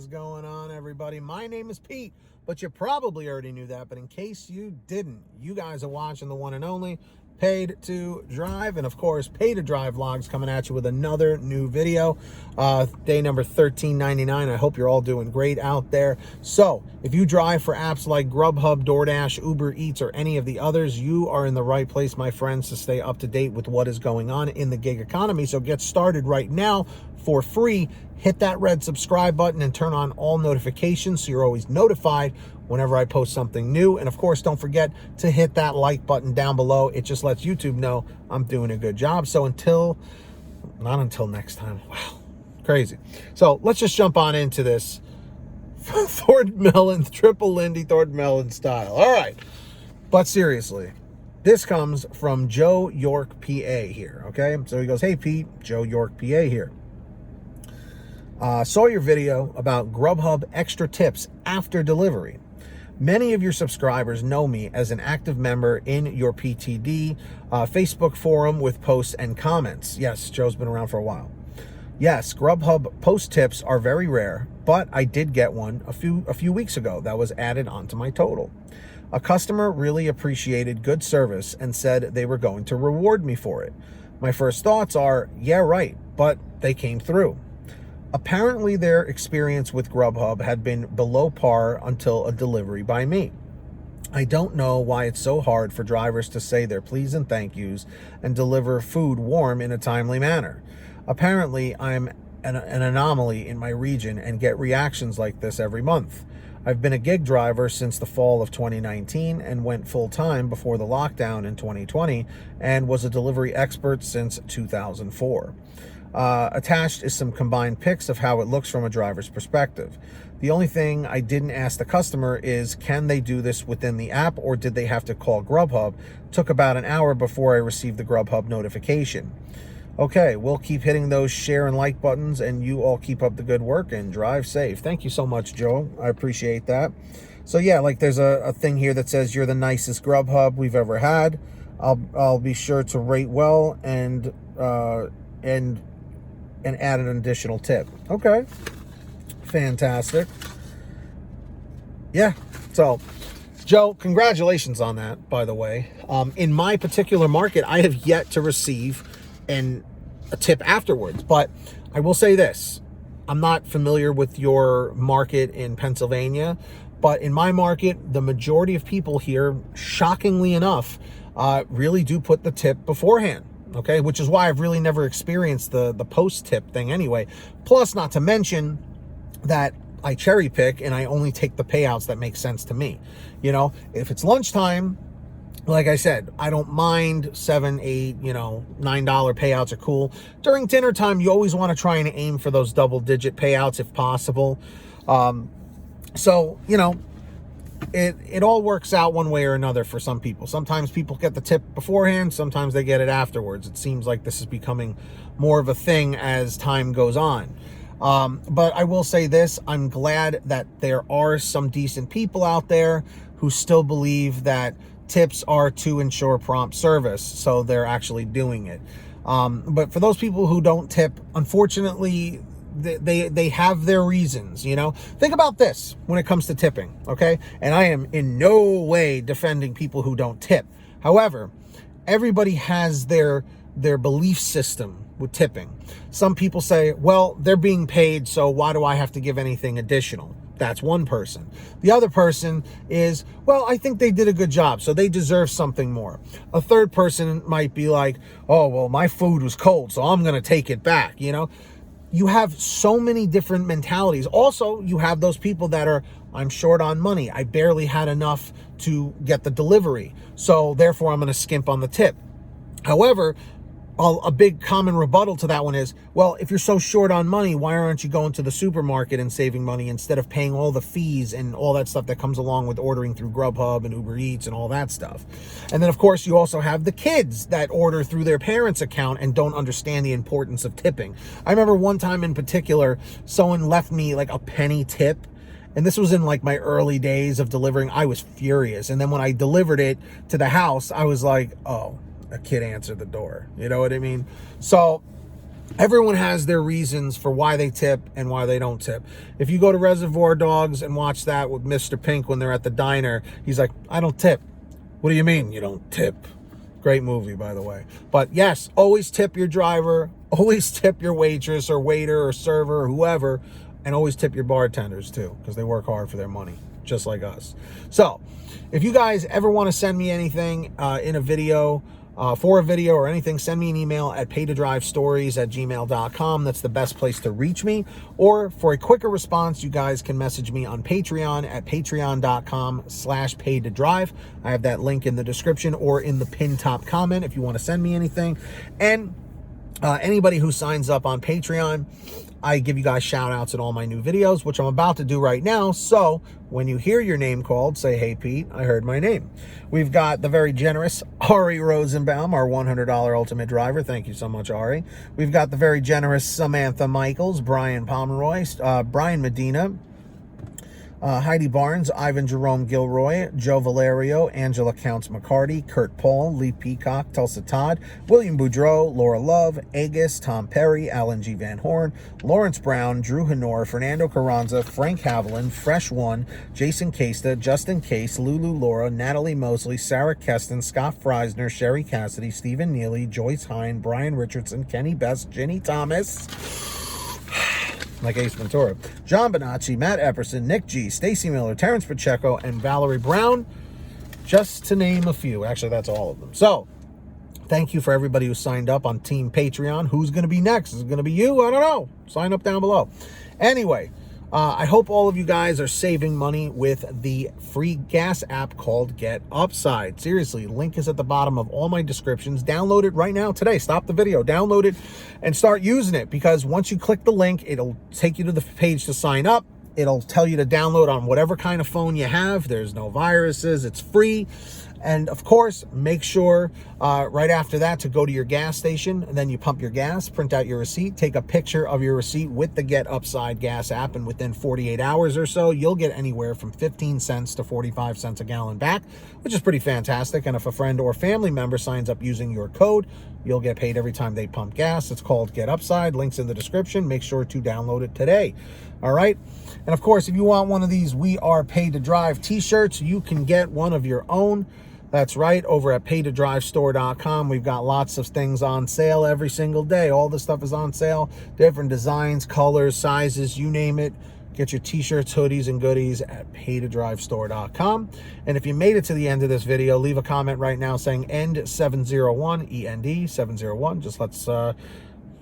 is going on, everybody? My name is Pete, but you probably already knew that. But in case you didn't, you guys are watching the one and only Paid to Drive, and of course, Paid to Drive Vlogs coming at you with another new video. Day number 1399. I hope you're all doing great out there. So, if you drive for apps like GrubHub, DoorDash, Uber Eats, or any of the others, you are in the right place, my friends, to stay up to date with what is going on in the gig economy. So get started right now for free. Hit that red subscribe button and turn on all notifications so you're always notified whenever I post something new. And of course, don't forget to hit that like button down below. It just lets YouTube know I'm doing a good job. So not until next time. Wow, crazy. So let's just jump on into this Thord Melon, triple Lindy Thord Melon style. All right, but seriously, this comes from Joe York, PA here, okay? So he goes, hey Pete, Joe York, PA here. Saw your video about GrubHub extra tips after delivery. Many of your subscribers know me as an active member in your PTD Facebook forum with posts and comments. Yes, Joe's been around for a while. Yes, GrubHub post tips are very rare, but I did get one a few weeks ago that was added onto my total. A customer really appreciated good service and said they were going to reward me for it. My first thoughts are, yeah, right, but they came through. Apparently, their experience with GrubHub had been below par until a delivery by me. I don't know why it's so hard for drivers to say their please and thank yous and deliver food warm in a timely manner. Apparently, I'm an anomaly in my region and get reactions like this every month. I've been a gig driver since the fall of 2019 and went full-time before the lockdown in 2020 and was a delivery expert since 2004. Attached is some combined pics of how it looks from a driver's perspective. The only thing I didn't ask the customer is, can they do this within the app or did they have to call GrubHub? Took about an hour before I received the GrubHub notification. Okay, we'll keep hitting those share and like buttons, and you all keep up the good work and drive safe. Thank you so much, Joe. I appreciate that. So yeah, like there's a thing here that says you're the nicest GrubHub we've ever had. I'll be sure to rate well and add an additional tip. Okay, fantastic. Yeah, so Joe, congratulations on that, by the way. In my particular market, I have yet to receive a tip afterwards, but I will say this. I'm not familiar with your market in Pennsylvania, but in my market, the majority of people here, shockingly enough, really do put the tip beforehand. Okay, which is why I've really never experienced the post tip thing anyway. Plus, not to mention that I cherry pick and I only take the payouts that make sense to me. You know, if it's lunchtime, like I said, I don't mind $7, $8, $9 payouts are cool. During dinner time, you always want to try and aim for those double-digit payouts if possible. So, it all works out one way or another for some people. Sometimes people get the tip beforehand, sometimes they get it afterwards. It seems like this is becoming more of a thing as time goes on. But I will say this, I'm glad that there are some decent people out there who still believe that tips are to ensure prompt service, so they're actually doing it. But for those people who don't tip, unfortunately, they have their reasons. Think about this when it comes to tipping, okay? And I am in no way defending people who don't tip. However, everybody has their belief system with tipping. Some people say, well, they're being paid, so why do I have to give anything additional? That's one person. The other person is, well, I think they did a good job, so they deserve something more. A third person might be like, oh, well, my food was cold, so I'm going to take it back, You have so many different mentalities. Also, you have those people that are, I'm short on money. I barely had enough to get the delivery, so therefore I'm going to skimp on the tip. However, a big common rebuttal to that one is, well, if you're so short on money, why aren't you going to the supermarket and saving money instead of paying all the fees and all that stuff that comes along with ordering through GrubHub and Uber Eats and all that stuff? And then, of course, you also have the kids that order through their parents' account and don't understand the importance of tipping. I remember one time in particular, someone left me like a penny tip. And this was in like my early days of delivering. I was furious. And then when I delivered it to the house, I was like, oh, a kid answered the door. You know what I mean? So Everyone has their reasons for why they tip and why they don't tip. If you go to Reservoir Dogs and watch that with Mr. Pink when they're at the diner, he's like, I don't tip. What do you mean you don't tip? Great movie, by the way. But yes, always tip your driver, always tip your waitress or waiter or server or whoever, and always tip your bartenders too, because they work hard for their money, just like us. So if you guys ever want to send me anything in a video, for a video or anything, send me an email at paytodrivestories@gmail.com. That's the best place to reach me. Or for a quicker response, you guys can message me on Patreon at patreon.com/paytodrive. I have that link in the description or in the pinned top comment if you want to send me anything. And anybody who signs up on Patreon, I give you guys shout outs in all my new videos, which I'm about to do right now. So when you hear your name called, say, hey, Pete, I heard my name. We've got the very generous Ari Rosenbaum, our $100 ultimate driver. Thank you so much, Ari. We've got the very generous Samantha Michaels, Brian Pomeroy, Brian Medina, Heidi Barnes, Ivan Jerome Gilroy, Joe Valerio, Angela Counts McCarty, Kurt Paul, Lee Peacock, Tulsa Todd, William Boudreau, Laura Love, Agus, Tom Perry, Alan G. Van Horn, Lawrence Brown, Drew Honor, Fernando Carranza, Frank Haviland, Fresh One, Jason Casta, Justin Case, Lulu Laura, Natalie Mosley, Sarah Keston, Scott Freisner, Sherry Cassidy, Stephen Neely, Joyce Hine, Brian Richardson, Kenny Best, Ginny Thomas, like Ace Ventura, John Bonacci, Matt Epperson, Nick G, Stacy Miller, Terrence Pacheco, and Valerie Brown, just to name a few. Actually, that's all of them. So, thank you for everybody who signed up on Team Patreon. Who's going to be next? Is it going to be you? I don't know. Sign up down below. Anyway, I hope all of you guys are saving money with the free gas app called Get Upside. Seriously, link is at the bottom of all my descriptions. Download it right now today. Stop the video, download it, and start using it, because once you click the link, it'll take you to the page to sign up. It'll tell you to download on whatever kind of phone you have. There's no viruses. It's free. And of course, make sure right after that to go to your gas station, and then you pump your gas, print out your receipt, take a picture of your receipt with the Get Upside gas app, and within 48 hours or so, you'll get anywhere from 15 cents to 45 cents a gallon back, which is pretty fantastic. And if a friend or family member signs up using your code, you'll get paid every time they pump gas. It's called Get Upside. Links in the description. Make sure to download it today. All right. And of course, if you want one of these We Are Paid to Drive t-shirts, you can get one of your own. That's right, over at paytodrivestore.com. We've got lots of things on sale every single day. All the stuff is on sale. Different designs, colors, sizes, you name it. Get your t-shirts, hoodies, and goodies at paytodrivestore.com. And if you made it to the end of this video, leave a comment right now saying END701, END701.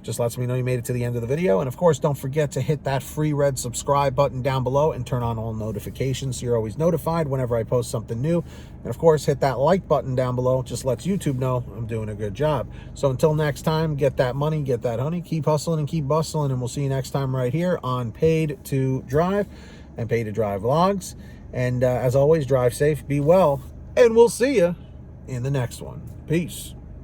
Just lets me know you made it to the end of the video. And of course, don't forget to hit that free red subscribe button down below and turn on all notifications so you're always notified whenever I post something new. And of course, hit that like button down below. It just lets YouTube know I'm doing a good job. So until next time, get that money, get that honey, keep hustling and keep bustling, and we'll see you next time right here on Paid to Drive and Paid to Drive Vlogs. And as always, drive safe, be well, and we'll see you in the next one. Peace.